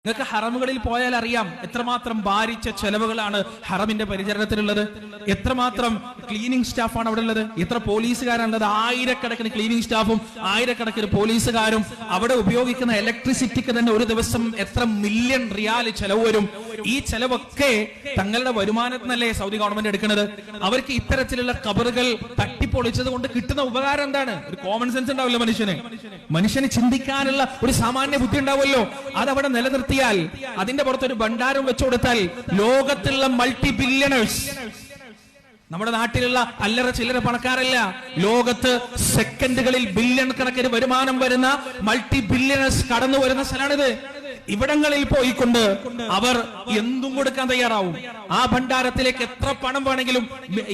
നിങ്ങൾക്ക് ഹറമുകളിൽ പോയാൽ അറിയാം എത്രമാത്രം ഭാരിച്ച ചെലവുകളാണ് ഹറമിന്റെ പരിചരണത്തിനുള്ളത്. എത്രമാത്രം ക്ലീനിങ് സ്റ്റാഫാണ് അവിടെ ഉള്ളത്, എത്ര പോലീസുകാരാണുള്ളത്. ആയിരക്കണക്കിന് ക്ലീനിങ് സ്റ്റാഫും ആയിരക്കണക്കിന് പോലീസുകാരും. അവിടെ ഉപയോഗിക്കുന്ന ഇലക്ട്രിസിറ്റിക്ക് തന്നെ ഒരു ദിവസം എത്ര മില്യൺ റിയാൽ ചെലവ് വരും. ഈ ചെലവൊക്കെ തങ്ങളുടെ വരുമാനത്തിൽ നിന്നല്ലേ സൗദി ഗവൺമെന്റ് എടുക്കുന്നത്. അവർക്ക് ഇത്തരത്തിലുള്ള ഖബറുകൾ തട്ടിപ്പൊളിച്ചത് കൊണ്ട് കിട്ടുന്ന ഉപകാരം എന്താണ്? ഒരു കോമൺ സെൻസ് ഉണ്ടാവില്ല മനുഷ്യന് ചിന്തിക്കാനുള്ള ഒരു സാമാന്യ ബുദ്ധി ഉണ്ടാവുമല്ലോ. അതവിടെ നിലനിർത്തിയാൽ, അതിന്റെ പുറത്തൊരു ഭണ്ഡാരം വെച്ചു കൊടുത്താൽ ലോകത്തുള്ള മൾട്ടി ബില്യണേഴ്സ്, നമ്മുടെ നാട്ടിലുള്ള അല്ലറ ചില്ലറ പണക്കാരല്ല, ലോകത്ത് സെക്കൻഡുകളിൽ ബില്യൺ കണക്കിന് വരുമാനം വരുന്ന മൾട്ടി ബില്യണേഴ്സ് കടന്നു വരുന്ന സ്ഥലമാണിത്. ഇവിടങ്ങളിൽ പോയിക്കൊണ്ട് അവർ എന്തും കൊടുക്കാൻ തയ്യാറാവും. ആ ഭണ്ഡാരത്തിലേക്ക് എത്ര പണം വേണമെങ്കിലും,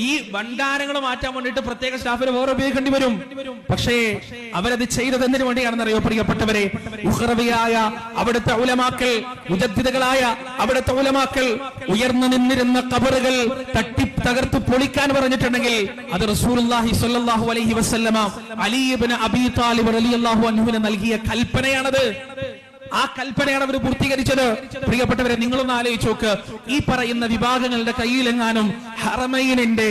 ഈ ഭണ്ഡാരങ്ങൾ മാറ്റാൻ വേണ്ടിയിട്ട് പ്രത്യേക സ്റ്റാഫിന് വേറെ ഉപയോഗിക്കേണ്ടി വരും. പക്ഷേ അവരത് ചെയ്തത് എന്തിനു വേണ്ടിയാണെന്നറിയോ പ്രിയപ്പെട്ടവരെ? ഉഖ്റവിയായ അവിടുത്തെ ഉലമാക്കൾ, മുജദ്ദിദുകളായ അവിടുത്തെ ഉലമാക്കൾ ഉയർന്നു നിന്നിരുന്ന ഖബറുകൾ തട്ടി തകർത്ത് പൊളിക്കാൻ പറഞ്ഞിട്ടുണ്ടെങ്കിൽ അത് റസൂലുള്ളാഹി സ്വല്ലല്ലാഹു അലൈഹി വസല്ലമ അലി ഇബ്നു അബീ ത്വാലിബ് റളിയല്ലാഹു അൻഹുവിന് നൽകിയ കൽപ്പനയാണത്. ആ കൽപ്പനയാണ് അവർ പൂർത്തീകരിച്ചത്. പ്രിയപ്പെട്ടവരെ, നിങ്ങളൊന്ന് ആലോചിച്ച് നോക്ക്. ഈ പറയുന്ന വിഭാഗങ്ങളുടെ കയ്യിലെങ്ങാനും ഹറമൈനിന്റെ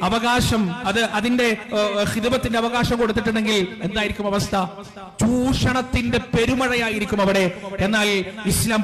അവകാശം, അതിന്റെ ഖിദ്മത്തിന്റെ അവകാശം കൊടുത്തിട്ടുണ്ടെങ്കിൽ എന്തായിരിക്കും അവസ്ഥ? ചൂഷണത്തിന്റെ പെരുമഴയായിരിക്കും അവിടെ. എന്നാൽ ഇസ്ലാം